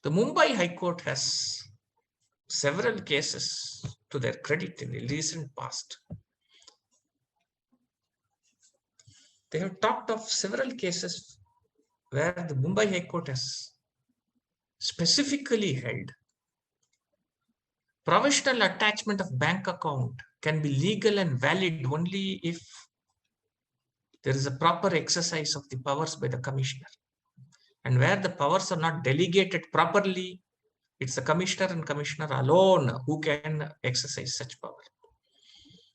The Mumbai High Court has several cases to their credit in the recent past. They have talked of several cases where the Mumbai High Court has specifically held provisional attachment of bank account can be legal and valid only if there is a proper exercise of the powers by the commissioner. And where the powers are not delegated properly, it's the commissioner and commissioner alone who can exercise such power.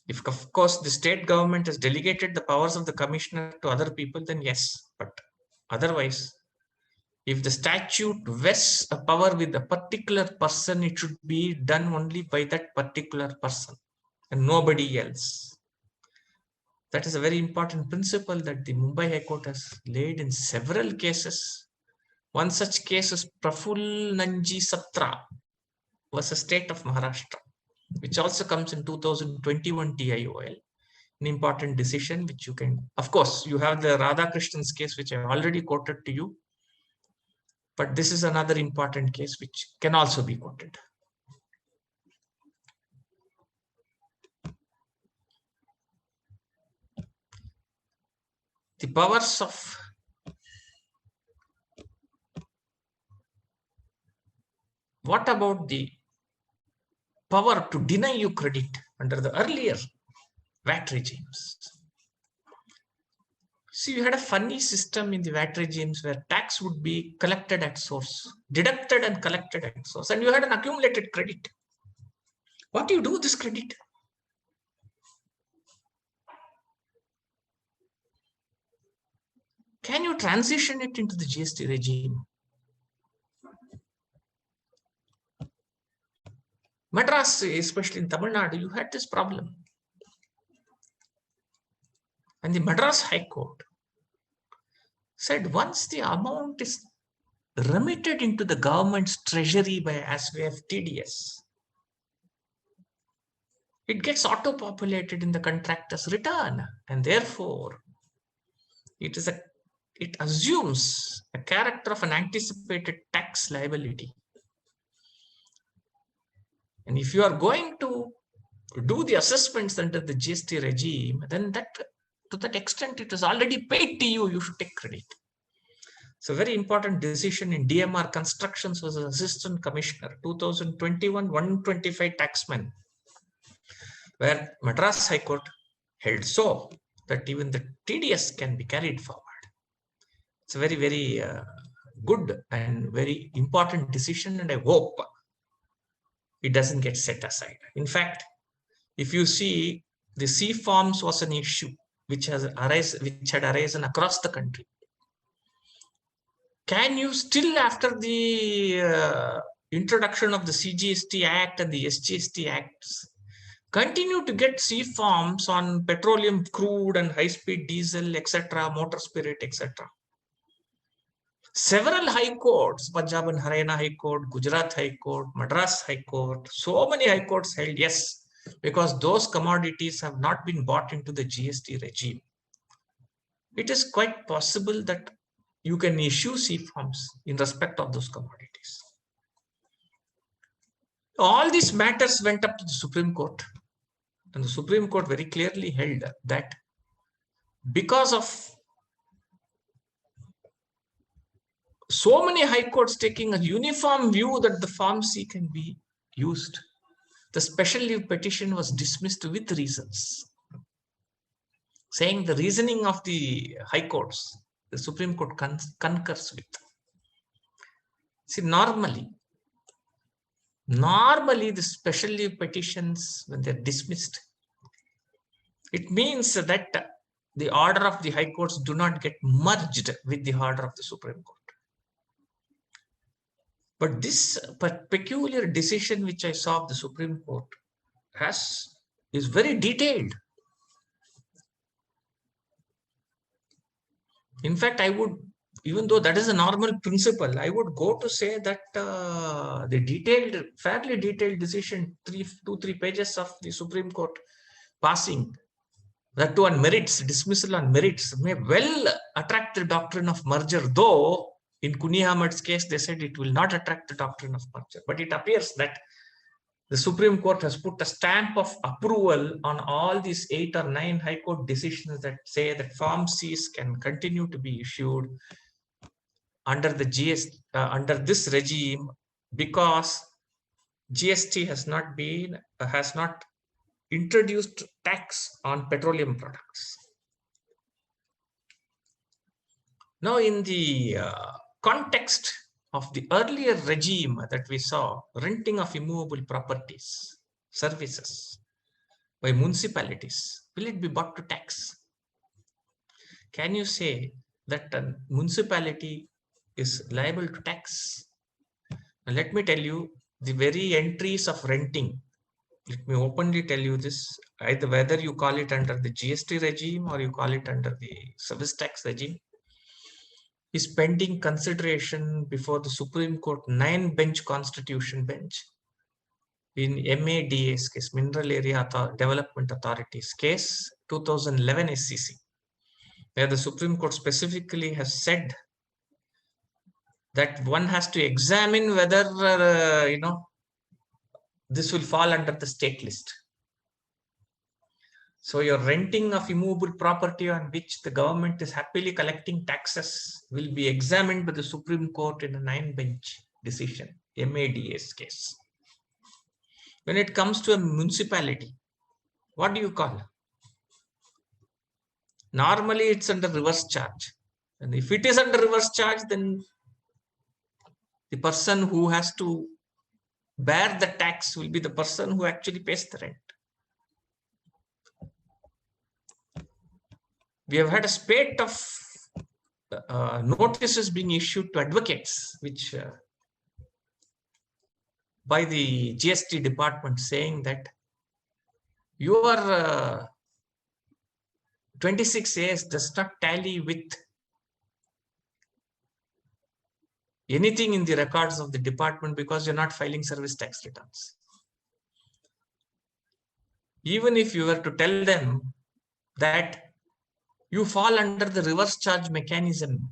If, of course, the state government has delegated the powers of the commissioner to other people, then yes. But otherwise, if the statute vests a power with a particular person, it should be done only by that particular person and nobody else. That is a very important principle that the Mumbai High Court has laid in several cases. One such case is Praful Nanji Satra versus State of Maharashtra, which also comes in 2021 TIOL. An important decision which you can, of course, you have the Radhakrishnan's case, which I already quoted to you. But this is another important case which can also be quoted. The powers of what about the power to deny you credit under the earlier VAT regimes? See, you had a funny system in the VAT regimes where tax would be collected at source, deducted and collected at source, and you had an accumulated credit. What do you do with this credit? Can you transition it into the GST regime? Madras, especially in Tamil Nadu, you had this problem. And the Madras High Court said once the amount is remitted into the government's treasury by as way of TDS, it gets auto-populated in the contractor's return, and therefore it assumes a character of an anticipated tax liability. And if you are going to do the assessments under the GST regime, then to that extent it is already paid to you, you should take credit. So very important decision in DMR Constructions was Assistant Commissioner, 2021, 125 taxmen, where Madras High Court held so that even the TDS can be carried forward. It's a very, very good and very important decision, and I hope it doesn't get set aside. In fact, if you see, the C-forms was an issue which had arisen across the country. Can you still, after the introduction of the CGST Act and the SGST Acts, continue to get C-forms on petroleum crude and high-speed diesel, etc., motor spirit, etc.? Several high courts, Punjab and Haryana High Court, Gujarat High Court, Madras High Court, so many high courts held yes, because those commodities have not been bought into the GST regime. It is quite possible that you can issue C-forms in respect of those commodities. All these matters went up to the Supreme Court, and the Supreme Court very clearly held that because of so many high courts taking a uniform view that the Form C can be used, the special leave petition was dismissed with reasons, saying the reasoning of the high courts, the Supreme Court concurs with. See, normally the special leave petitions, when they're dismissed, it means that the order of the high courts do not get merged with the order of the Supreme Court. But this peculiar decision which I saw of the Supreme Court is very detailed. In fact, I would, even though that is a normal principle, I would go to say that the fairly detailed decision, 2-3 pages of the Supreme Court passing, that on merits, dismissal on merits, may well attract the doctrine of merger, though In Kuni Ahmed's case, they said it will not attract the doctrine of merger. But it appears that the Supreme Court has put a stamp of approval on all these 8 or 9 High Court decisions that say that Form Cs can continue to be issued under the under this regime, because GST has not introduced tax on petroleum products. Now, in the context of the earlier regime that we saw, renting of immovable properties, services by municipalities, will it be brought to tax? Can you say that a municipality is liable to tax? Now, let me tell you, the very entries of renting, let me openly tell you this, either whether you call it under the GST regime or you call it under the service tax regime, is pending consideration before the Supreme Court 9-bench Constitution Bench in MADA's case, Mineral Area Development Authority's case, 2011 SCC, where the Supreme Court specifically has said that one has to examine whether this will fall under the state list. So your renting of immovable property on which the government is happily collecting taxes will be examined by the Supreme Court in a 9-bench decision, MADA's case. When it comes to a municipality, what do you call? Normally it's under reverse charge. And if it is under reverse charge, then the person who has to bear the tax will be the person who actually pays the rent. We have had a spate of notices being issued to advocates, which by the GST department, saying that your 26As does not tally with anything in the records of the department because you're not filing service tax returns. Even if you were to tell them that you fall under the reverse charge mechanism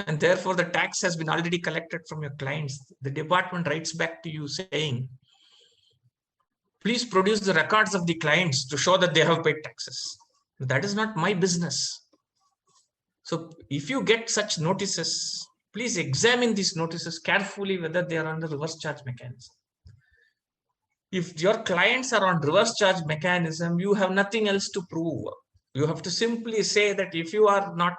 and therefore the tax has been already collected from your clients, the department writes back to you saying, please produce the records of the clients to show that they have paid taxes. That is not my business. So if you get such notices, please examine these notices carefully whether they are under reverse charge mechanism. If your clients are on reverse charge mechanism, you have nothing else to prove. You have to simply say that if you are not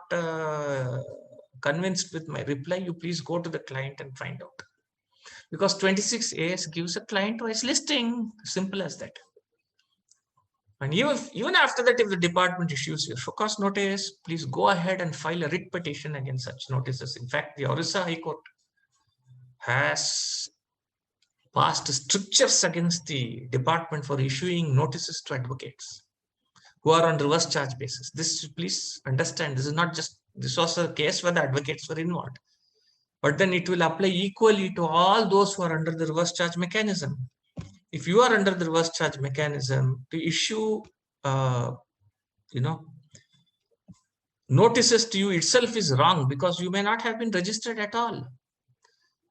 convinced with my reply, you please go to the client and find out. Because 26As gives a client-wise listing, simple as that. And even after that, if the department issues you a show cause notice, please go ahead and file a writ petition against such notices. In fact, the Orissa High Court has passed strictures against the department for issuing notices to advocates who are on reverse charge basis. This, please understand, this is not just, this was a case where the advocates were involved. But then it will apply equally to all those who are under the reverse charge mechanism. If you are under the reverse charge mechanism, to issue, notices to you itself is wrong because you may not have been registered at all.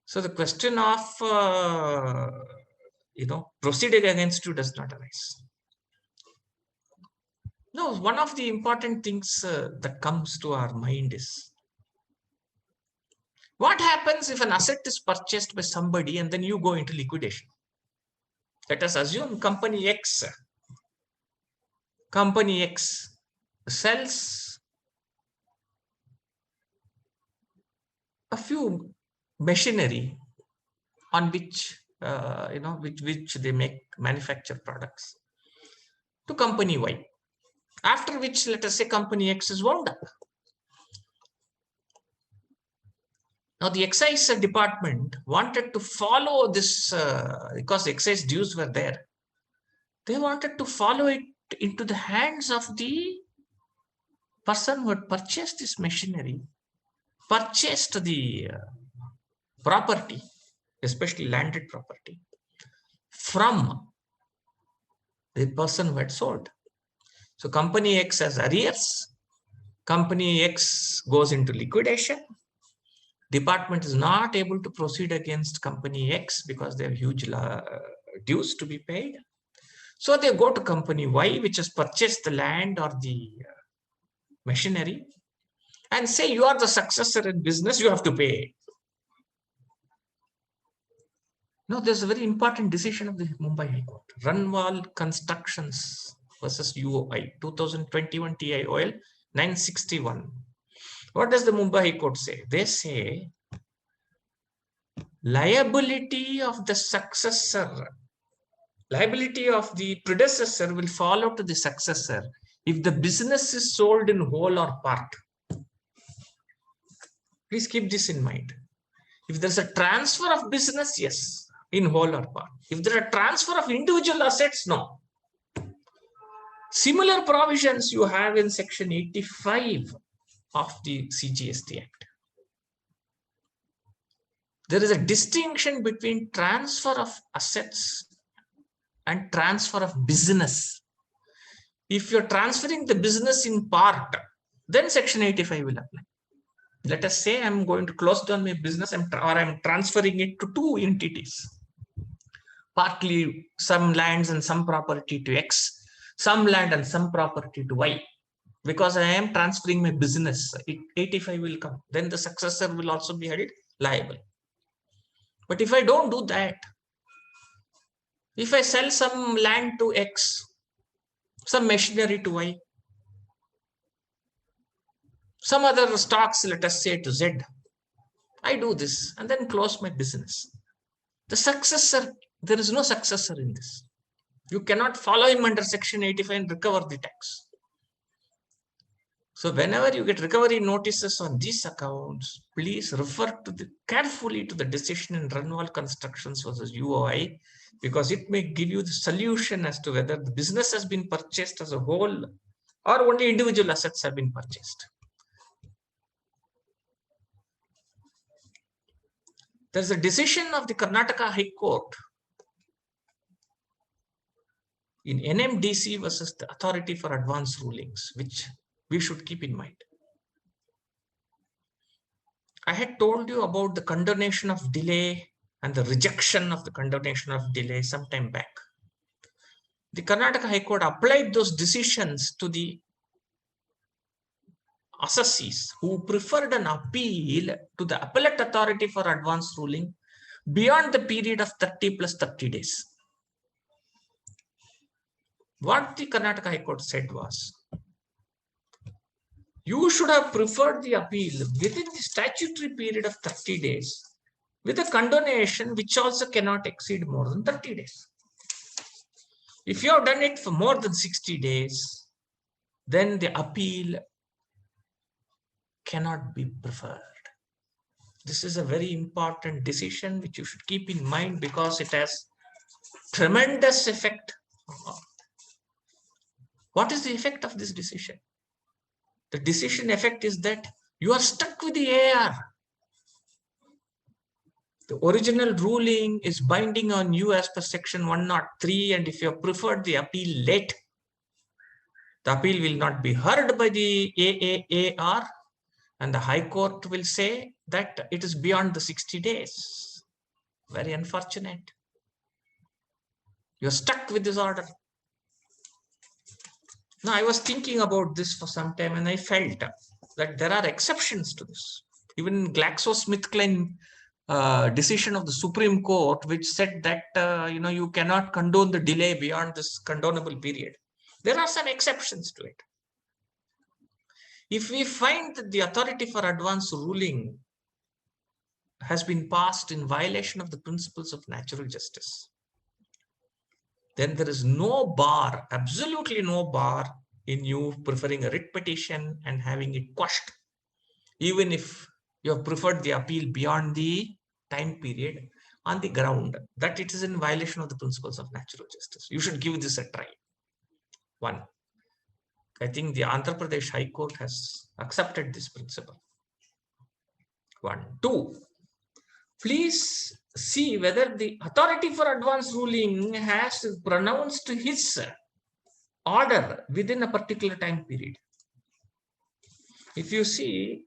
So the question of, proceeding against you does not arise. No, one of the important things that comes to our mind is, what happens if an asset is purchased by somebody and then you go into liquidation? Let us assume company X sells a few machinery on which, which they manufacture products to company Y. After which, let us say company X is wound up. Now, the excise department wanted to follow this because excise dues were there. They wanted to follow it into the hands of the person who had purchased this machinery, purchased the property, especially landed property, from the person who had sold. So company X has arrears, company X goes into liquidation, department is not able to proceed against company X because they have huge dues to be paid. So they go to company Y, which has purchased the land or the machinery, and say, you are the successor in business, you have to pay. No, there's a very important decision of the Mumbai High Court. Ranwal Constructions versus UOI, 2021 TI Oil, 961. What does the Mumbai High Court say? They say liability of the successor, liability of the predecessor will follow to the successor if the business is sold in whole or part. Please keep this in mind. If there's a transfer of business, yes, in whole or part. If there are transfer of individual assets, no. Similar provisions you have in section 85 of the CGST Act. There is a distinction between transfer of assets and transfer of business. If you're transferring the business in part, then section 85 will apply. Let us say I'm going to close down my business or I'm transferring it to two entities. Partly some lands and some property to X, some land and some property to Y. Because I am transferring my business, 85 will come. Then the successor will also be held liable. But if I don't do that, if I sell some land to X, some machinery to Y, some other stocks, let us say to Z, I do this and then close my business. The successor, there is no successor in this. You cannot follow him under section 85 and recover the tax. So whenever you get recovery notices on these accounts, please refer to carefully to the decision in Ranwal Constructions versus UOI, because it may give you the solution as to whether the business has been purchased as a whole or only individual assets have been purchased. There's a decision of the Karnataka High Court in NMDC versus the Authority for Advance Rulings, which we should keep in mind. I had told you about the condonation of delay and the rejection of the condonation of delay some time back. The Karnataka High Court applied those decisions to the assessees who preferred an appeal to the Appellate Authority for Advance Ruling beyond the period of 30 plus 30 days. What the Karnataka High Court said was, you should have preferred the appeal within the statutory period of 30 days with a condonation which also cannot exceed more than 30 days. If you have done it for more than 60 days, then the appeal cannot be preferred. This is a very important decision which you should keep in mind because it has tremendous effect. What is the effect of this decision? The decision effect is that you are stuck with the AR. The original ruling is binding on you as per section 103, and if you have preferred the appeal late, the appeal will not be heard by the AAAR, and the High Court will say that it is beyond the 60 days. Very unfortunate. You're stuck with this order. Now, I was thinking about this for some time and I felt that there are exceptions to this. Even GlaxoSmithKline decision of the Supreme Court, which said that you cannot condone the delay beyond this condonable period. There are some exceptions to it. If we find that the Authority for Advance Ruling has been passed in violation of the principles of natural justice, then there is no bar, absolutely no bar in you preferring a writ petition and having it quashed, even if you have preferred the appeal beyond the time period on the ground that it is in violation of the principles of natural justice. You should give this a try. One, I think the Andhra Pradesh High Court has accepted this principle. One. Two, please see whether the Authority for Advance Ruling has pronounced his order within a particular time period. If you see,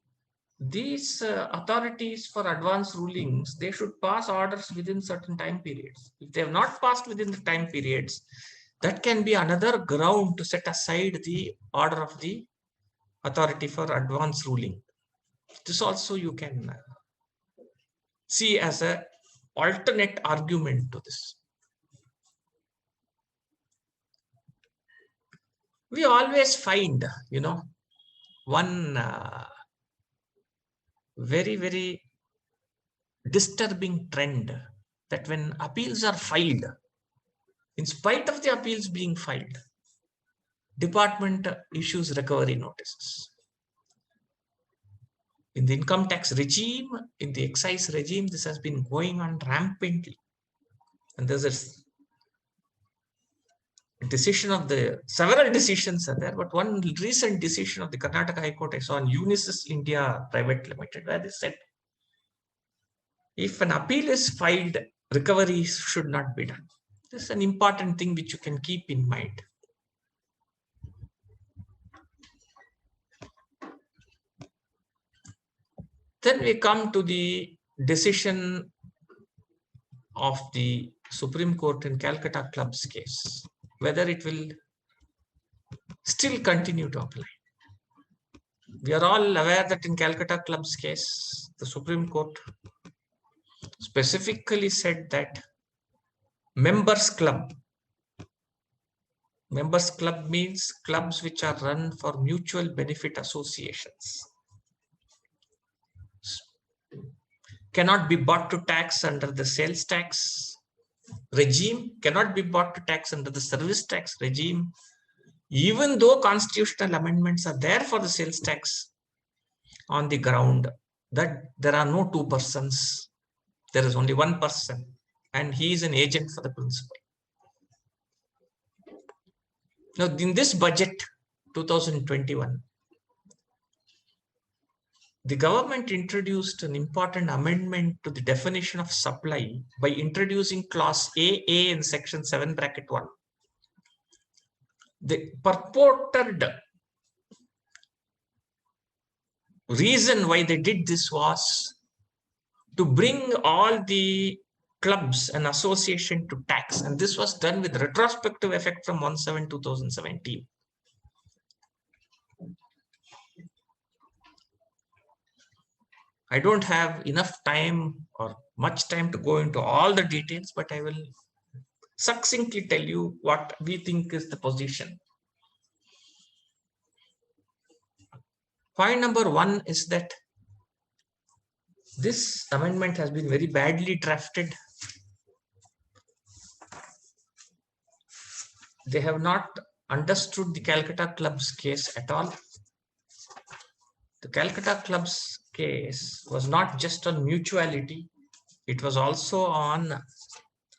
these authorities for advance rulings, they should pass orders within certain time periods. If they have not passed within the time periods, that can be another ground to set aside the order of the authority for advance ruling. This also you can see as a alternate argument to this. We always find, one very, very disturbing trend, that when appeals are filed, in spite of the appeals being filed, department issues recovery notices. In the income tax regime, in the excise regime, this has been going on rampantly. And there's a decision of several decisions are there, but one recent decision of the Karnataka High Court I saw on Unisys India Private Limited, where they said, if an appeal is filed, recovery should not be done. This is an important thing which you can keep in mind. Then we come to the decision of the Supreme Court in Calcutta Clubs case, whether it will still continue to apply. We are all aware that in Calcutta Clubs case, the Supreme Court specifically said that members club means clubs which are run for mutual benefit associations, cannot be brought to tax under the sales tax regime, cannot be brought to tax under the service tax regime, even though constitutional amendments are there for the sales tax, on the ground that there are no two persons, there is only one person, and he is an agent for the principal. Now, in this budget 2021, the government introduced an important amendment to the definition of supply by introducing clause AA in section 7(1). The purported reason why they did this was to bring all the clubs and association to tax, and this was done with retrospective effect from 1/7/2017. I don't have enough time or much time to go into all the details, but I will succinctly tell you what we think is the position. Point number one is that this amendment has been very badly drafted. They have not understood the Calcutta Clubs case at all. The Calcutta Clubs case was not just on mutuality, it was also on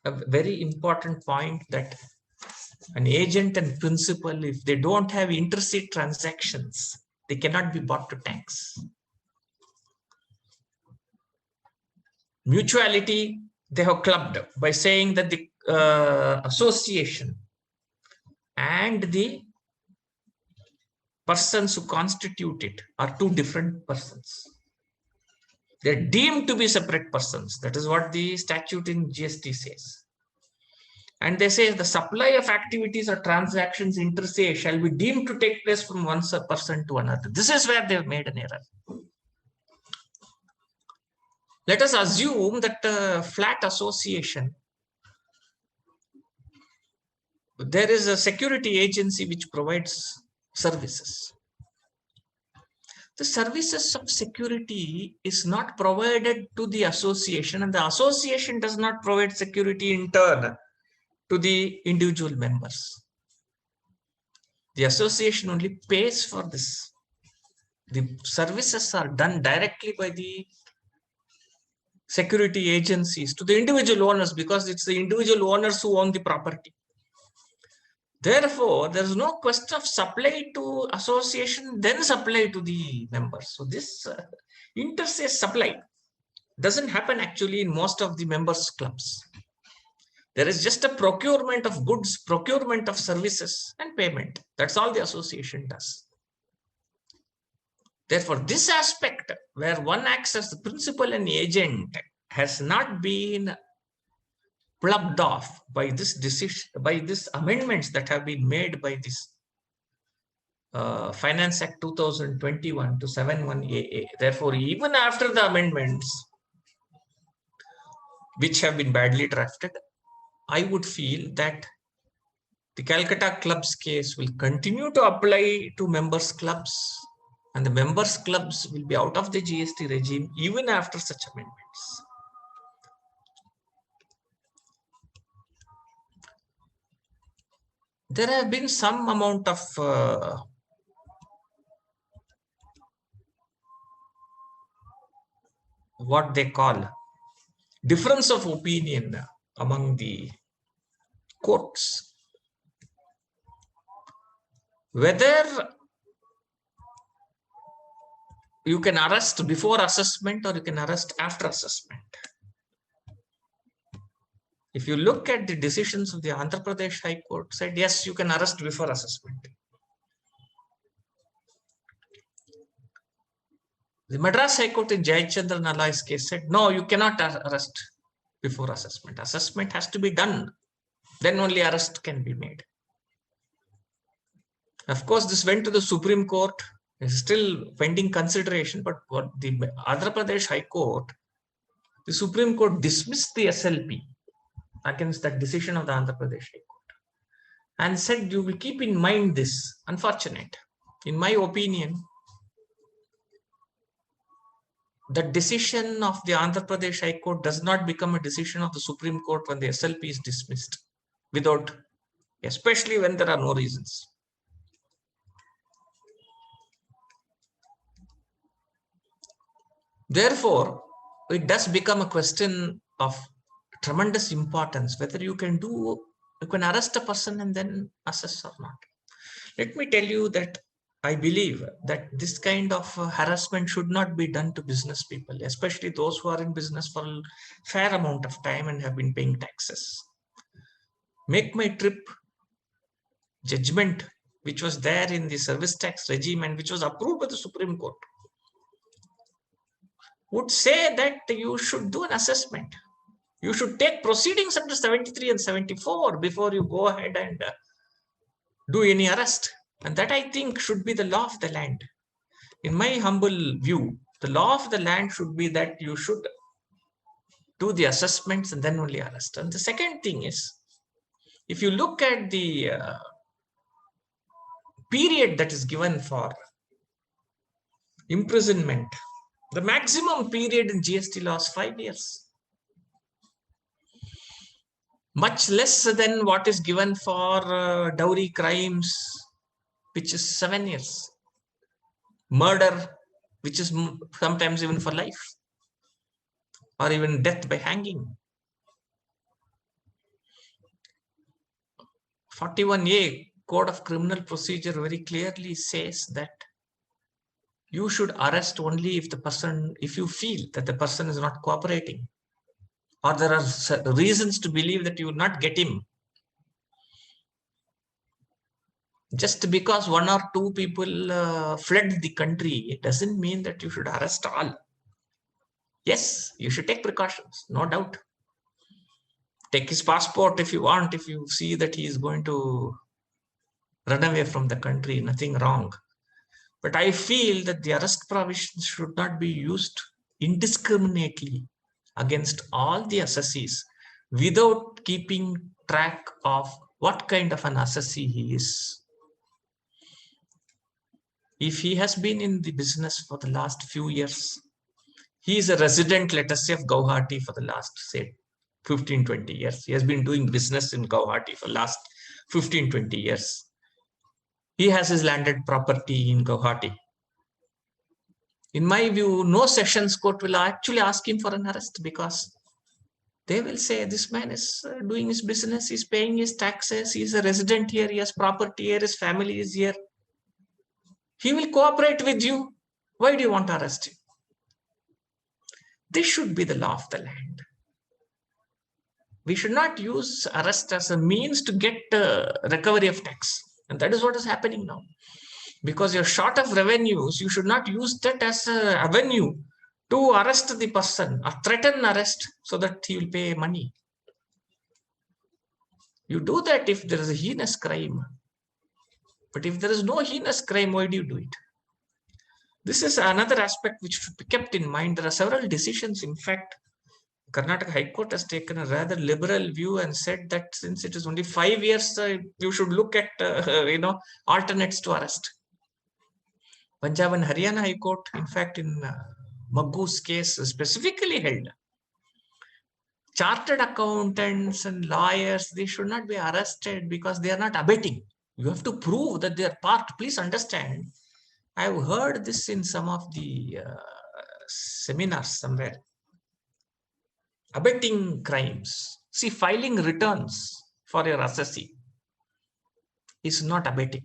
a very important point that an agent and principal, if they don't have interstate transactions, they cannot be brought to tax. Mutuality, they have clubbed by saying that the association and the persons who constitute it are two different persons. They're deemed to be separate persons. That is what the statute in GST says. And they say the supply of activities or transactions inter se shall be deemed to take place from one person to another. This is where they've made an error. Let us assume that flat association, there is a security agency which provides services. The services of security is not provided to the association, and the association does not provide security in turn to the individual members. The association only pays for this. The services are done directly by the security agencies to the individual owners, because it's the individual owners who own the property. Therefore, there is no question of supply to association, then supply to the members. So this inter se supply doesn't happen actually in most of the members' clubs. There is just a procurement of goods, procurement of services, and payment. That's all the association does. Therefore, this aspect where one acts as the principal and agent has not been plugged off by this decision, by these amendments that have been made by this Finance Act 2021 to 71AA. Therefore, even after the amendments, which have been badly drafted, I would feel that the Calcutta Clubs case will continue to apply to members clubs, and the members clubs will be out of the GST regime even after such amendments. There have been some amount of what they call difference of opinion among the courts, whether you can arrest before assessment or you can arrest after assessment. If you look at the decisions of the Andhra Pradesh High Court, said yes, you can arrest before assessment. The Madras High Court in Jayachandra Nalai's case said, no, you cannot arrest before assessment. Assessment has to be done. Then only arrest can be made. Of course, this went to the Supreme Court. It's still pending consideration, but what the Andhra Pradesh High Court, the Supreme Court dismissed the SLP against that decision of the Andhra Pradesh High Court and said, you will keep in mind this. Unfortunate. In my opinion, the decision of the Andhra Pradesh High Court does not become a decision of the Supreme Court when the SLP is dismissed without, especially when there are no reasons. Therefore, it does become a question of tremendous importance whether you can arrest a person and then assess or not. Let me tell you that I believe that this kind of harassment should not be done to business people, especially those who are in business for a fair amount of time and have been paying taxes. Make my trip judgment, which was there in the service tax regime and which was approved by the Supreme Court, would say that you should do an assessment. You should take proceedings under 73 and 74 before you go ahead and do any arrest. And that, I think, should be the law of the land. In my humble view, the law of the land should be that you should do the assessments and then only arrest. And the second thing is, if you look at the period that is given for imprisonment, the maximum period in GST law is 5 years. Much less than what is given for dowry crimes, which is 7 years. Murder, which is sometimes even for life, or even death by hanging. 41A Code of Criminal Procedure very clearly says that you should arrest only if you feel that the person is not cooperating, or there are reasons to believe that you will not get him. Just because one or two people fled the country, it doesn't mean that you should arrest all. Yes, you should take precautions, no doubt. Take his passport if you want, if you see that he is going to run away from the country, nothing wrong. But I feel that the arrest provisions should not be used indiscriminately against all the assessees without keeping track of what kind of an assessee he is. If he has been in the business for the last few years, he is a resident, let us say, of Guwahati for the last, say, 15-20 years. He has been doing business in Guwahati for the last 15-20 years. He has his landed property in Guwahati. In my view, no sessions court will actually ask him for an arrest, because they will say this man is doing his business, he's paying his taxes, he's a resident here, he has property here, his family is here. He will cooperate with you. Why do you want to arrest him? This should be the law of the land. We should not use arrest as a means to get recovery of tax. And that is what is happening now. Because you're short of revenues, you should not use that as an avenue to arrest the person or threaten arrest so that he will pay money. You do that if there is a heinous crime. But if there is no heinous crime, why do you do it? This is another aspect which should be kept in mind. There are several decisions. In fact, Karnataka High Court has taken a rather liberal view and said that since it is only 5 years, you should look at alternates to arrest. Punjab and Haryana High Court, in fact, in Maggu's case, specifically held chartered accountants and lawyers, they should not be arrested because they are not abetting. You have to prove that they are part. Please understand. I've heard this in some of the seminars somewhere. Abetting crimes. See, filing returns for your assessee is not abetting.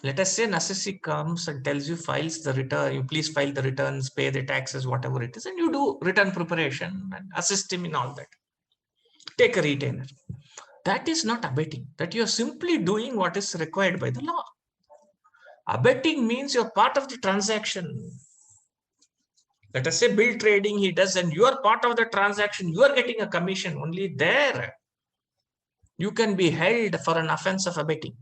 Let us say an assessee comes and tells you, files the return, you please file the returns, pay the taxes, whatever it is, and you do return preparation and assist him in all that. Take a retainer. That is not abetting. That you are simply doing what is required by the law. Abetting means you're part of the transaction. Let us say bill trading he does and you are part of the transaction, you are getting a commission. Only there you can be held for an offense of abetting.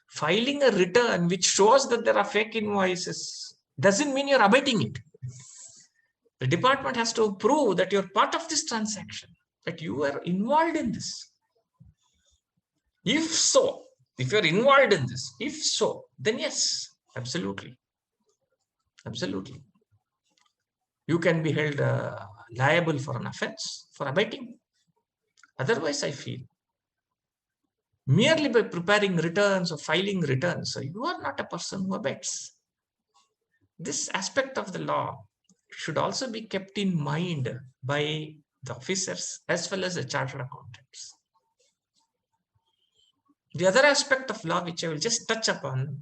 Filing a return which shows that there are fake invoices doesn't mean you're abetting it. The department has to prove that you're part of this transaction, that you are involved in this. If so, if you're involved in this, if so, then yes, absolutely. Absolutely. You can be held liable for an offense, for abetting. Otherwise, I feel, merely by preparing returns or filing returns, you are not a person who abets. This aspect of the law should also be kept in mind by the officers as well as the chartered accountants. The other aspect of law which I will just touch upon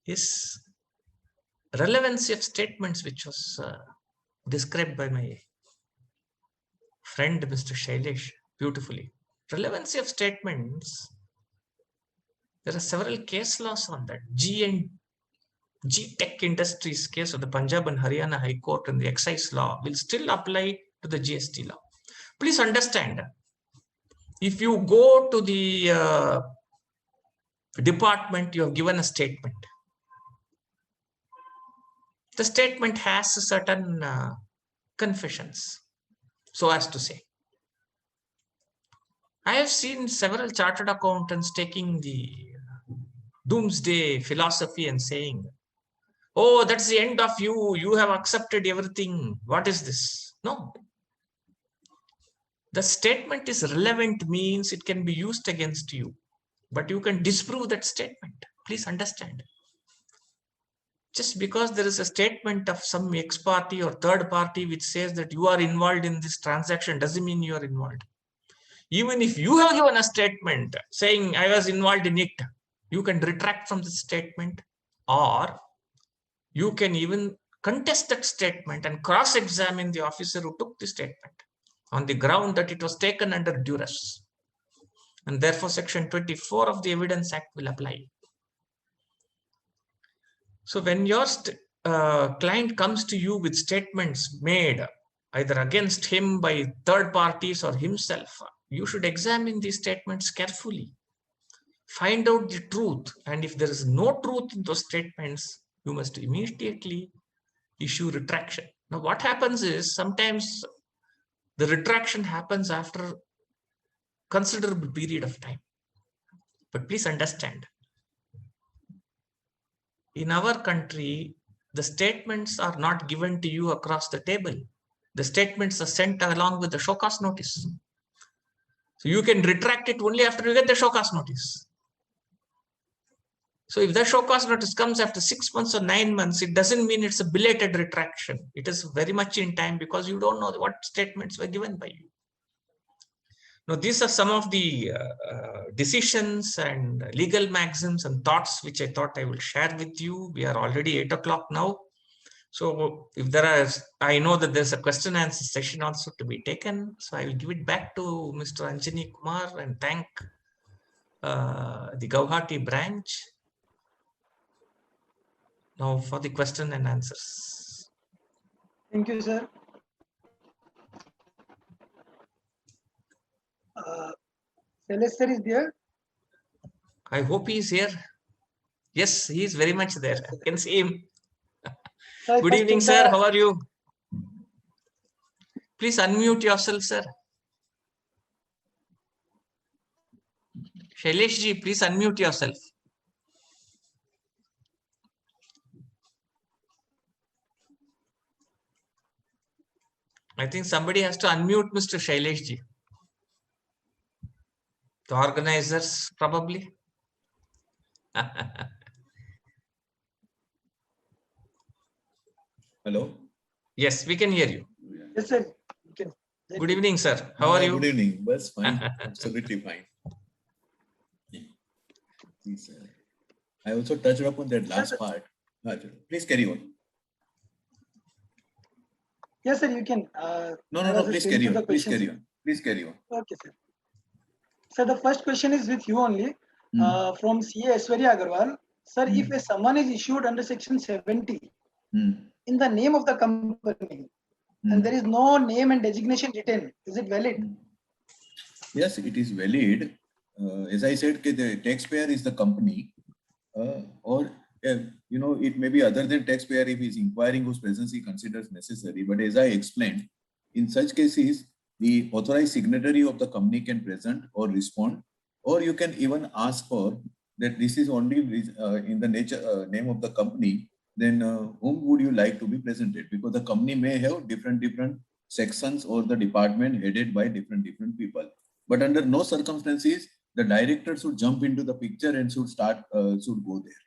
is relevancy of statements, which was described by my friend Mr. Shailesh beautifully. Relevancy of statements, there are several case laws on that. G Tech Industries case of the Punjab and Haryana High Court and the excise law will still apply to the GST law. Please understand, if you go to the department, you have given a statement. The statement has certain confessions, so as to say. I have seen several chartered accountants taking the doomsday philosophy and saying, oh, that's the end of you. You have accepted everything. What is this? No. The statement is relevant means it can be used against you, but you can disprove that statement. Please understand. Just because there is a statement of some ex party or third party which says that you are involved in this transaction doesn't mean you are involved. Even if you have given a statement saying I was involved in it, you can retract from the statement, or you can even contest that statement and cross-examine the officer who took the statement on the ground that it was taken under duress. And therefore, Section 24 of the Evidence Act will apply. So when your client comes to you with statements made either against him by third parties or himself, you should examine these statements carefully. Find out the truth. And if there is no truth in those statements, you must immediately issue retraction. Now, what happens is sometimes the retraction happens after a considerable period of time. But please understand, in our country, the statements are not given to you across the table. The statements are sent along with the show cause notice. So you can retract it only after you get the show cause notice. So if the show cause notice comes after 6 months or 9 months, it doesn't mean it's a belated retraction. It is very much in time because you don't know what statements were given by you. Now, these are some of the decisions and legal maxims and thoughts which I thought I will share with you. We are already 8 o'clock now. So if there are, I know that there's a question and answer session also to be taken. So I will give it back to Mr. Anjani Kumar and thank the Guwahati branch. Now for the question and answers. Thank you, sir. Shailesh sir is there? I hope he is here. Yes, he is very much there. I can see him. So Good evening, sir. How are you? Please unmute yourself, sir. Shailesh ji, please unmute yourself. I think somebody has to unmute Mr. Shailesh ji. The organizers, probably. Hello? Yes, we can hear you. Yes, sir. Okay. Good evening, sir. How are you? Good evening. That's fine. Absolutely fine. Please, I also touched upon that last part. Please carry on. Yes, sir, you can. No, please carry on. Please carry on. Please carry on. Okay, sir. So the first question is with you only. From CA Aishwarya Agarwal. Sir, if a summon is issued under section 70 in the name of the company and there is no name and designation written, is it valid? Yes, it is valid. As I said, the taxpayer is the company, or it may be other than taxpayer if he is inquiring whose presence he considers necessary. But as I explained, in such cases, the authorized signatory of the company can present or respond, or you can even ask for that this is only in the name of the company. Then whom would you like to be presented? Because the company may have different sections or the department headed by different people. But under no circumstances, the director should jump into the picture and should go there.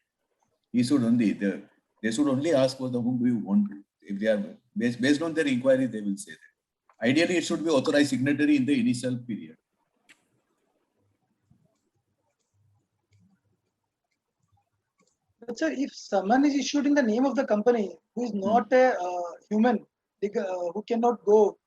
He should only, they should only ask for the whom do you want to. If they are based on their inquiry, they will say that. Ideally, it should be authorized signatory in the initial period. But sir, if someone is issued in the name of the company who is not a human, who cannot go.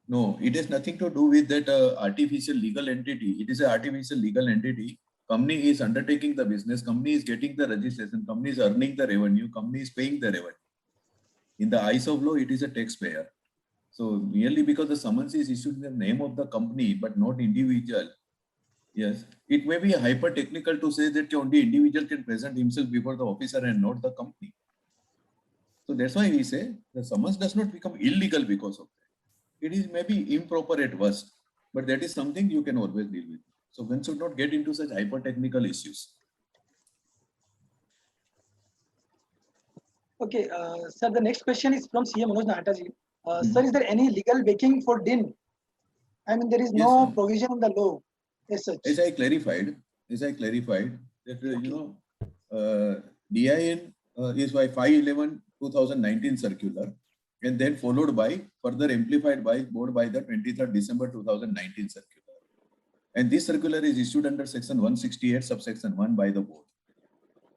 No, it has nothing to do with that artificial legal entity. It is an artificial legal entity. Company is undertaking the business. Company is getting the registration. Company is earning the revenue. Company is paying the revenue. In the eyes of law, it is a taxpayer. So merely because the summons is issued in the name of the company, but not individual. Yes, it may be hyper technical to say that only individual can present himself before the officer and not the company. So that's why we say the summons does not become illegal because of that. It is maybe improper at worst, but that is something you can always deal with. So one should not get into such hyper technical issues. Okay, sir, the next question is from CM Manoj Nahata ji. Sir, is there any legal backing for DIN? I mean, there is no provision in the law as such. As I clarified that, DIN is by 5/11/2019 circular, and then followed by further amplified by board by the 23rd December 2019 circular. And this circular is issued under section 168 subsection 1 by the board.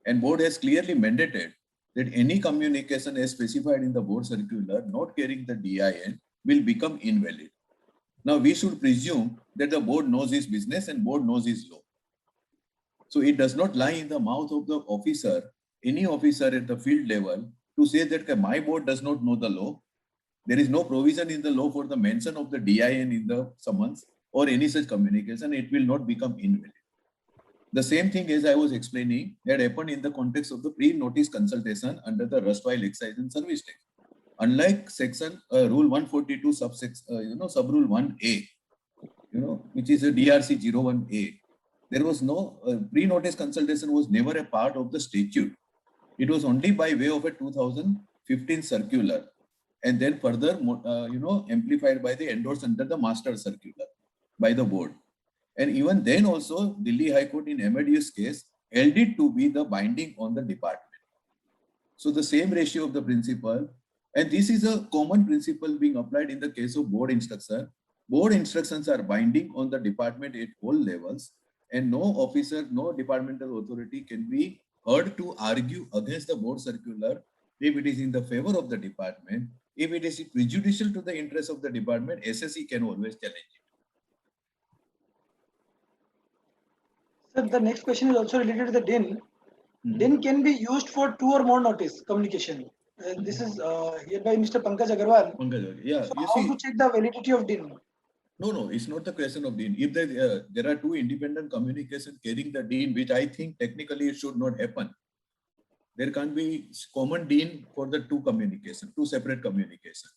And board has clearly mandated that any communication as specified in the board circular not carrying the DIN will become invalid. Now we should presume that the board knows his business and board knows his law. So it does not lie in the mouth of the officer, any officer at the field level, to say that my board does not know the law. There is no provision in the law for the mention of the DIN in the summons or any such communication. It will not become invalid. The same thing as I was explaining had happened in the context of the pre-notice consultation under the erstwhile excise and service tax. Unlike section rule 142 subsection, sub-rule 1A, which is a DRC 01A, there was no pre-notice consultation was never a part of the statute. It was only by way of a 2015 circular, and then further, amplified by the endorsed under the master circular by the board. And even then also, Delhi High Court in Amadeus case held it to be the binding on the department. So the same ratio of the principle, and this is a common principle being applied in the case of board instruction. Board instructions are binding on the department at all levels, and no officer, no departmental authority can be heard to argue against the board circular if it is in the favor of the department. If it is prejudicial to the interest of the department, SSE can always challenge it. So the next question is also related to the DIN. DIN can be used for 2 or more notice communication. This is here by Mr. Pankaj Agarwal. Yeah, so you how see. to check the validity of DIN? No, it's not the question of DIN. If there are two independent communication carrying the DIN, which I think technically it should not happen. There can't be common DIN for the two separate communication.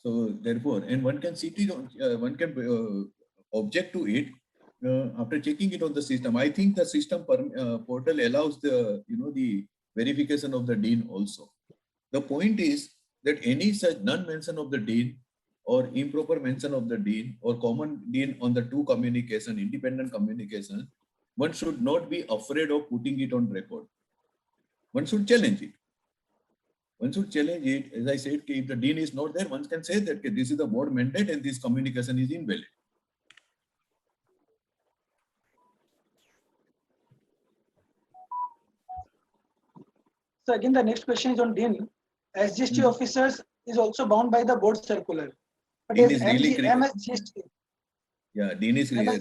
So therefore, and one can see it on, one can object to it after checking it on the system. I think the system portal allows the verification of the DIN also. The point is that any such non-mention of the DIN or improper mention of the DIN or common DIN on the two communication, independent communication, one should not be afraid of putting it on record. One should challenge it. One should challenge it. As I said, if the DIN is not there, one can say that this is the board mandate and this communication is invalid. So again, the next question is on DIN. SGST officers is also bound by the board circular. But DIN is really MSGST. Yeah, DIN is really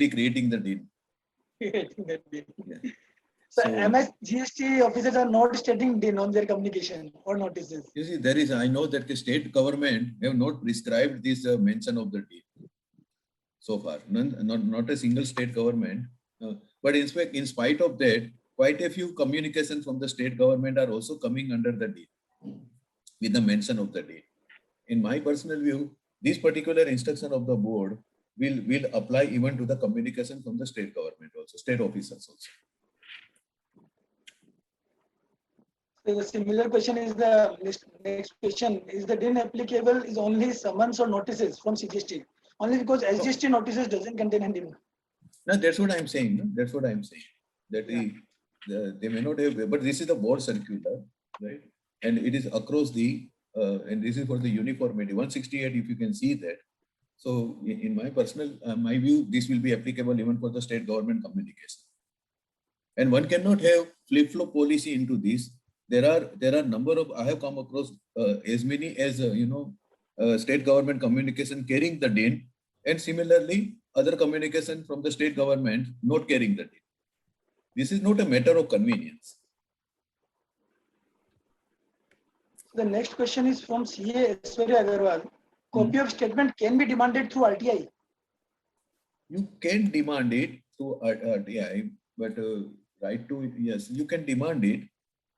creating the DIN. Yeah. So MSGST officers are not stating DIN on their communication or notices. You see, I know that the state government have not prescribed this mention of the DIN so far. Not a single state government. But in spite of that, quite a few communications from the state government are also coming under the DIN with the mention of the DIN. In my personal view, this particular instruction of the board will apply even to the communication from the state government also, state officers also. So the similar question is the next question. Is the DIN applicable is only summons or notices from CGST? Only because SGST notices doesn't contain a DIN. No, that's what I'm saying. No? That's what I'm saying. That they may not have, but this is the board circular, right? And it is across the, and this is for the uniformity. 168, if you can see that. So in my personal, my view, this will be applicable even for the state government communication. And one cannot have flip-flop policy into this. There are number of, I have come across as many as, state government communication carrying the DIN, and similarly, other communication from the state government not carrying the DIN. This is not a matter of convenience. The next question is from CA Aishwarya Agarwal. Copy of statement can be demanded through RTI? You can demand it through RTI, but right to it, yes, you can demand it.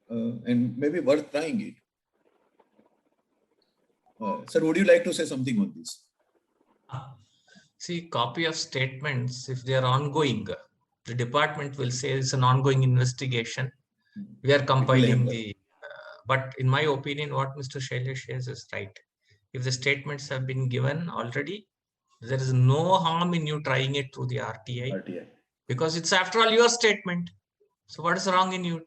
And maybe worth trying it. Sir, would you like to say something on this? See, copy of statements, if they are ongoing, the department will say it's an ongoing investigation. We are compiling the, but in my opinion, what Mr. Shailesh says is right. If the statements have been given already, there is no harm in you trying it through the RTI. Because it's after all your statement. So what is wrong in you?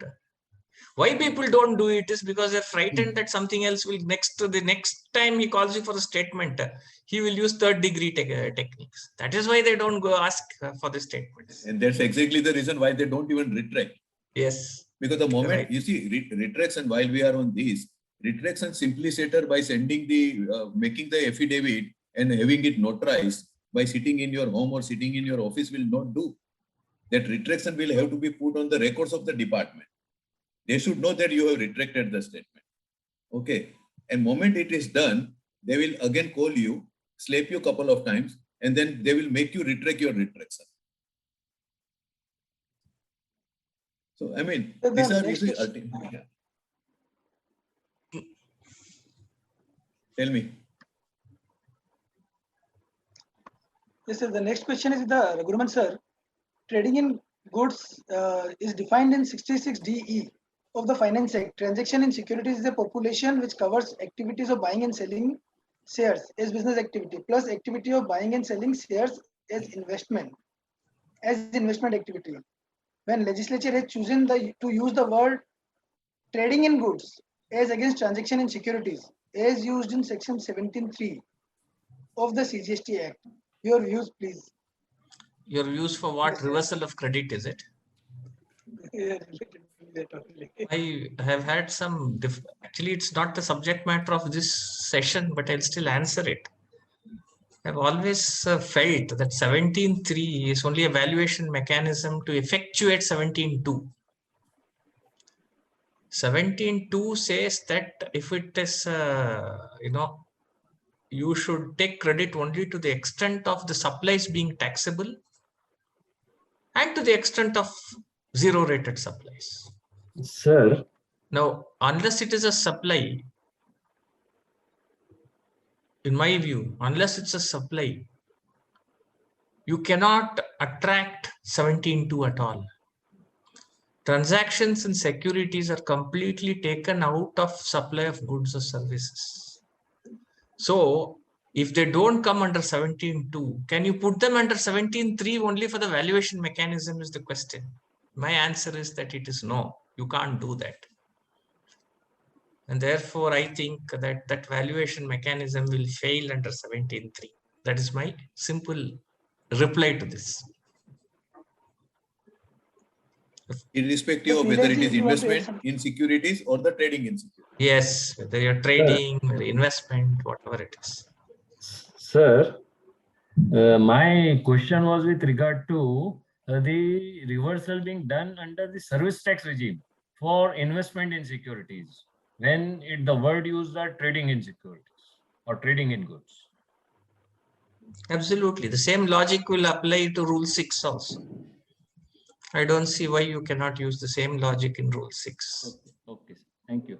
Why people don't do it is because they're frightened that something else will the next time he calls you for a statement, he will use third degree techniques. That is why they don't go ask for the statements. And that's exactly the reason why they don't even retract. Yes. Because the moment you see retraction, while we are on this, retraction simply settled by sending making the affidavit and having it notarized by sitting in your home or sitting in your office will not do. That retraction will have to be put on the records of the department. They should know that you have retracted the statement. Okay. And moment it is done, they will again call you, slap you a couple of times, and then they will make you retract your retraction. So, I mean, these are usually ultimate. Tell me. Yes, sir. The next question is the Raghuram sir. Trading in goods is defined in 66DE of the Finance Act. Transaction in securities is a population which covers activities of buying and selling shares as business activity, plus activity of buying and selling shares as investment activity. When legislature has chosen to use the word trading in goods as against transaction in securities, as used in section 17(3) of the CGST Act. Your views, please. Your views for what? Yes, reversal of credit, is it? I have had some, actually it's not the subject matter of this session, but I'll still answer it. I've always felt that 17.3 is only a valuation mechanism to effectuate 17.2. 17.2 says that if it is, you should take credit only to the extent of the supplies being taxable and to the extent of zero rated supplies. Sir, Now, unless it is a supply, in my view, unless it's a supply, you cannot attract 17.2 at all. Transactions in securities are completely taken out of supply of goods or services. So, if they don't come under 17.2, can you put them under 17.3 only for the valuation mechanism is the question. My answer is that it is no, you can't do that. And therefore, I think that that valuation mechanism will fail under 17.3. That is my simple reply to this. Irrespective of whether it is investment in securities or the trading in securities. Yes, whether you're trading, or investment, whatever it is. Sir, my question was with regard to the reversal being done under the service tax regime for investment in securities, when the word used are trading in securities or trading in goods. Absolutely. The same logic will apply to Rule 6 also. I don't see why you cannot use the same logic in Rule 6. Okay. Thank you.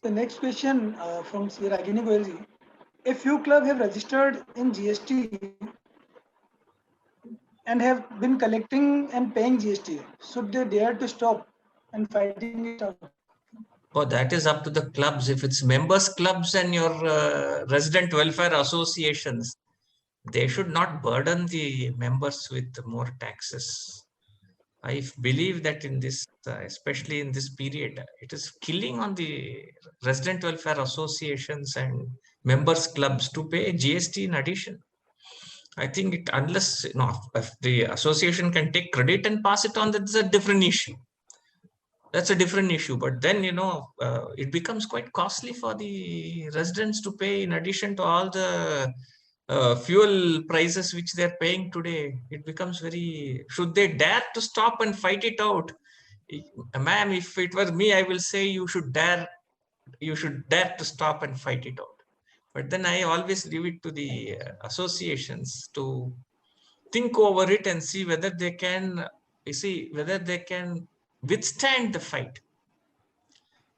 The next question from Ragini Goelji. A few clubs have registered in GST and have been collecting and paying GST. Should they dare to stop and fighting it out? Oh, that is up to the clubs. If it's members clubs and your resident welfare associations, they should not burden the members with more taxes. I believe that in this, especially in this period, it is killing on the resident welfare associations and members clubs to pay GST in addition. I think it, unless if the association can take credit and pass it on, that's a different issue. That's a different issue. But then it becomes quite costly for the residents to pay in addition to all the fuel prices which they're paying today. It becomes very. Should they dare to stop and fight it out? Ma'am, if it were me, I will say you should dare to stop and fight it out. But then I always leave it to the associations to think over it and see whether they can withstand the fight.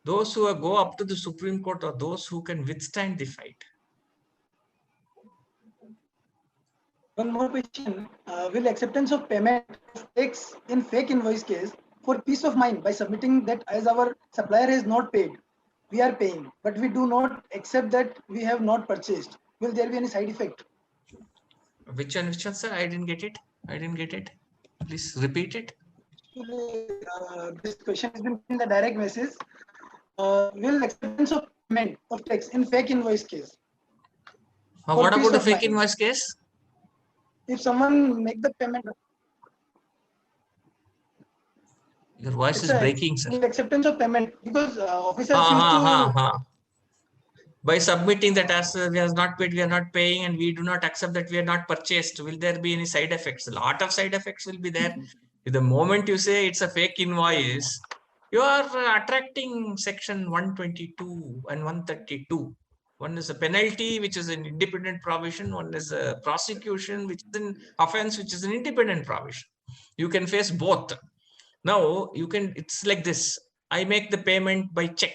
Those who go up to the Supreme Court are those who can withstand the fight. One more question. Will acceptance of payment of tax in fake invoice case for peace of mind by submitting that as our supplier has not paid, we are paying, but we do not accept that we have not purchased. Will there be any side effect? Which one, sir? I didn't get it. Please repeat it. This question has been in the direct message. Will acceptance of payment of tax in fake invoice case? What about the fake invoice case? If someone make the payment, your voice is breaking, sir. Acceptance of payment, because officers used to by submitting that as we have not paid, we are not paying, and we do not accept that we are not purchased. Will there be any side effects? A lot of side effects will be there. The moment you say it's a fake invoice, you are attracting section 122 and 132. One is a penalty, which is an independent provision. One is a prosecution, which is an offense, which is an independent provision. You can face both. Now, it's like this. I make the payment by check.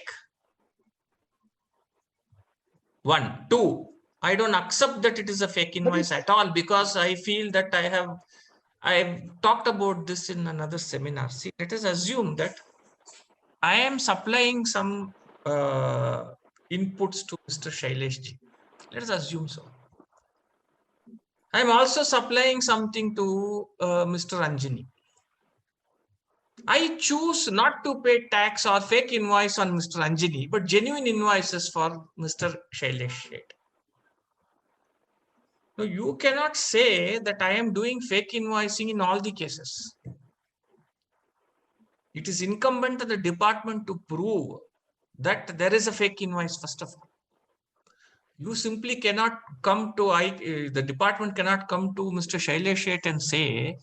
1. 2. I don't accept that it is a fake invoice at all, because I feel that I've talked about this in another seminar. See, let us assume that I am supplying some inputs to Mr. Shailesh ji. Let us assume so. I am also supplying something to Mr. Anjani. I choose not to pay tax or fake invoice on Mr. Anjani, but genuine invoices for Mr. Shailesh. No, you cannot say that I am doing fake invoicing in all the cases. It is incumbent on the department to prove that there is a fake invoice, first of all. You simply cannot come to the department cannot come to Mr. Shailesh Sheth and say,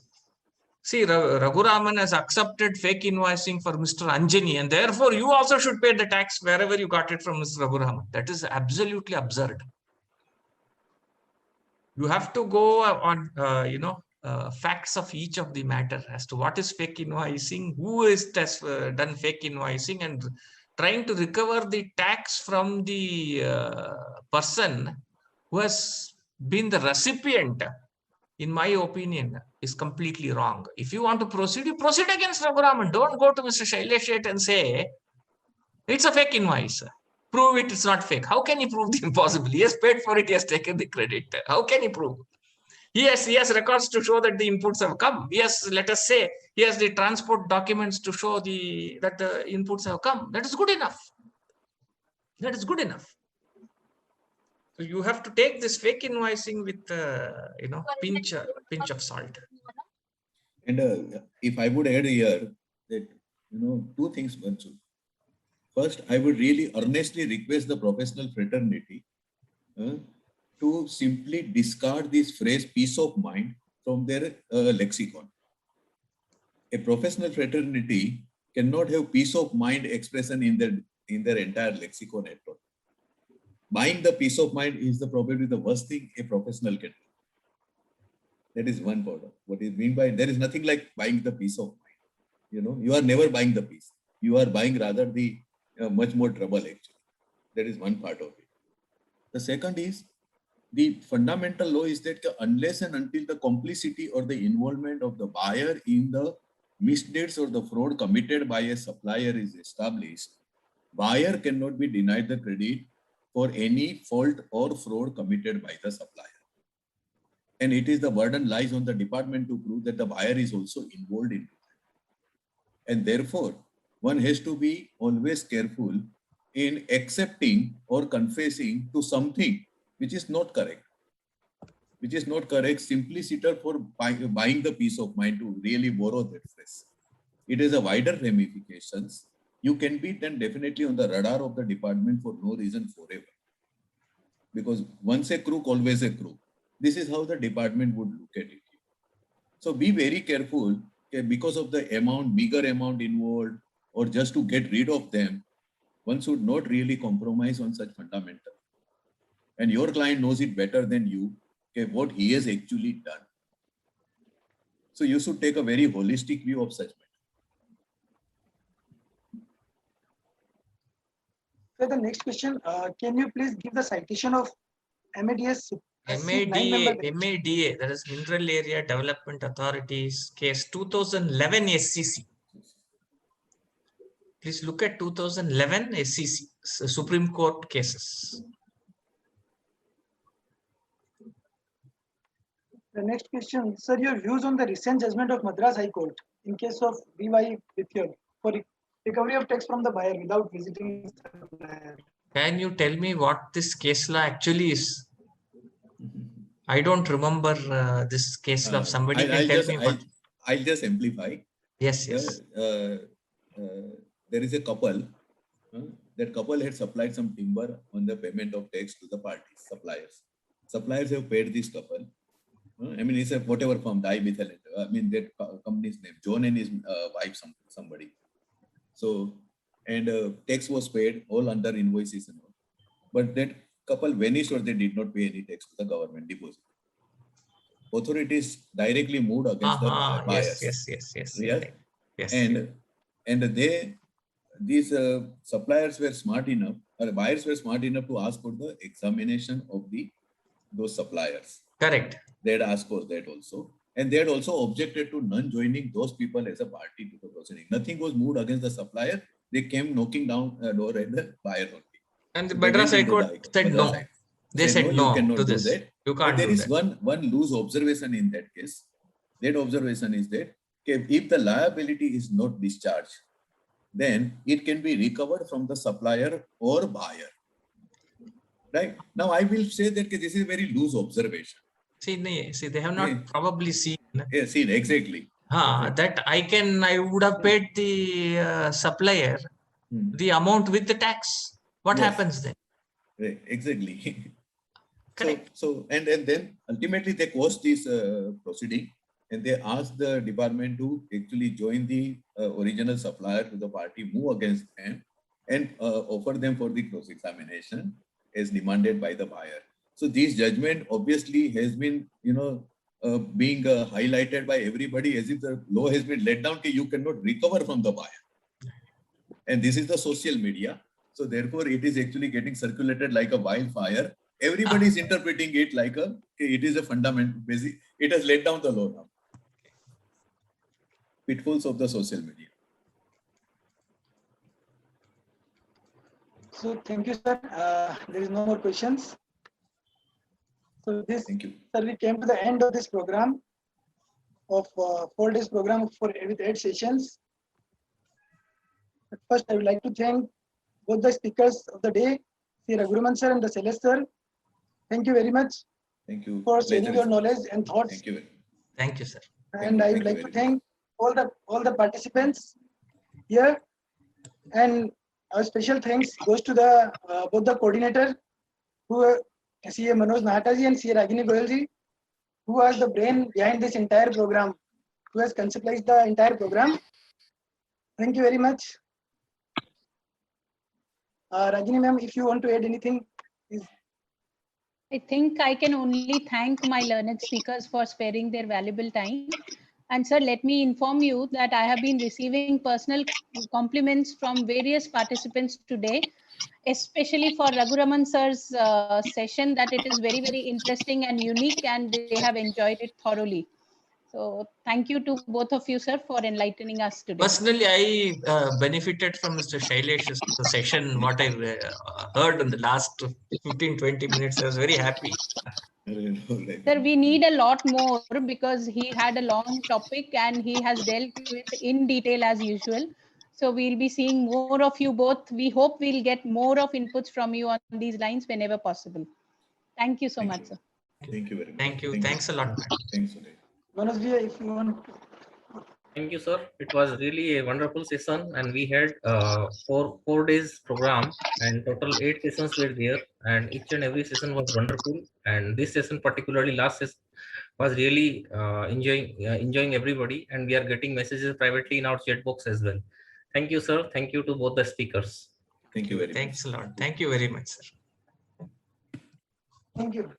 see, Raghuraman has accepted fake invoicing for Mr. Anjani, and therefore you also should pay the tax wherever you got it from Mr. Raghuraman. That is absolutely absurd. You have to go on, facts of each of the matter as to what is fake invoicing, who is done fake invoicing, and trying to recover the tax from the person who has been the recipient, in my opinion, is completely wrong. If you want to proceed, you proceed against Raghuraman. Don't go to Mr. Shailesh Sheth and say, it's a fake invoice. Prove it, it's not fake. How can he prove the impossible? He has paid for it, he has taken the credit. How can he prove? He has records to show that the inputs have come. Yes, let us say he has the transport documents to show that the inputs have come. That is good enough. That is good enough. So you have to take this fake invoicing with pinch of salt. And if I would add here that two things, Bansu. First, I would really earnestly request the professional fraternity to simply discard this phrase "peace of mind" from their lexicon. A professional fraternity cannot have peace of mind expression in their entire lexicon at all. Buying the peace of mind is probably the worst thing a professional can do. That is one part of what is meant by there is nothing like buying the peace of mind. You are never buying the peace. You are buying rather the much more trouble actually. That is one part of it. The second is the fundamental law is that unless and until the complicity or the involvement of the buyer in the misdeeds or the fraud committed by a supplier is established, buyer cannot be denied the credit for any fault or fraud committed by the supplier. And it is the burden lies on the department to prove that the buyer is also involved in it. And therefore, one has to be always careful in accepting or confessing to something which is not correct. Which is not correct simply for buying the peace of mind, to really borrow that phrase. It is a wider ramifications. You can be then definitely on the radar of the department for no reason forever. Because once a crook, always a crook. This is how the department would look at it. So be very careful, because of the bigger amount involved, or just to get rid of them, one should not really compromise on such fundamental. And your client knows it better than you, what he has actually done. So you should take a very holistic view of such matter. So the next question, can you please give the citation of MADA, that is Mineral Area Development Authorities, case 2011 SCC. Please look at 2011 SCC, Supreme Court cases. The next question, sir, your views on the recent judgment of Madras High Court in case of BY Vithya for recovery of tax from the buyer without visiting the buyer. Can you tell me what this case law actually is? I don't remember this case law. Somebody can tell me what. I'll just amplify. Yes, yes. There is a couple. That couple had supplied some timber on the payment of tax to the parties, suppliers. Suppliers have paid this couple. It's a whatever firm, Dibethylate. That company's name, John and his wife, somebody. So, and tax was paid all under invoices and all. But that couple vanished, or they did not pay any tax to the government deposit. Authorities directly moved against the buyers. Yes. And these suppliers were smart enough, or buyers were smart enough to ask for the examination of those suppliers. Correct. They had asked for that also. And they had also objected to none joining those people as a party to the proceeding. Nothing was moved against the supplier. They came knocking down a door at the buyer only. And the Madras High Court said no. They said no to this. You can't do that. There is one loose observation in that case. That observation is that if the liability is not discharged, then it can be recovered from the supplier or buyer. Right? Now, I will say that this is a very loose observation. See, they have not probably seen. Yeah, seen, exactly. That I would have paid the supplier the amount with the tax. What happens then? Right, exactly. Correct. So and then ultimately they quashed this proceeding, and they asked the department to actually join the original supplier to the party, move against them, and offer them for the cross-examination as demanded by the buyer. So this judgment obviously has been, being highlighted by everybody as if the law has been let down. You cannot recover from the buyer. And this is the social media. So therefore, it is actually getting circulated like a wildfire. Everybody is interpreting it like it is a fundamental, basic. It has let down the law now. Pitfalls of the social media. So thank you, sir. There is no more questions. So Thank you. sir, we came to the end of this program of 4 days program with 8 sessions. But first, I would like to thank both the speakers of the day, Sri Raghuram sir and the Celeste sir. Thank you very much. Thank you For sharing your knowledge and thoughts. Thank you. Thank you, sir. And I would like to thank all the participants here. And a special thanks goes to the both the coordinator, who CA Manoj Nahataji and CA Ragini Goyalji, who are the brain behind this entire program, who has conceptualized the entire program. Thank you very much. Ragini ma'am, if you want to add anything, please. I think I can only thank my learned speakers for sparing their valuable time. And sir, let me inform you that I have been receiving personal compliments from various participants today, especially for Raghuraman sir's session, that it is very, very interesting and unique, and they have enjoyed it thoroughly. So thank you to both of you, sir, for enlightening us today. Personally, I benefited from Mr. Shailesh's session, what I heard in the last 15-20 minutes. I was very happy. Sir, we need a lot more, because he had a long topic and he has dealt with in detail as usual. So we'll be seeing more of you both. We hope we'll get more of inputs from you on these lines whenever possible. Thank you so much, sir. Thank you very much. Thank you. Thanks a lot, man. Thanks. Manoj ji, if you want. Thank you, sir. It was really a wonderful session, and we had four days program, and total 8 sessions were there, and each and every session was wonderful. And this session, particularly last session, was really enjoying everybody, and we are getting messages privately in our chat box as well. Thank you, sir. Thank you to both the speakers. Thank you very much. Thanks a lot. Thank you very much, sir. Thank you.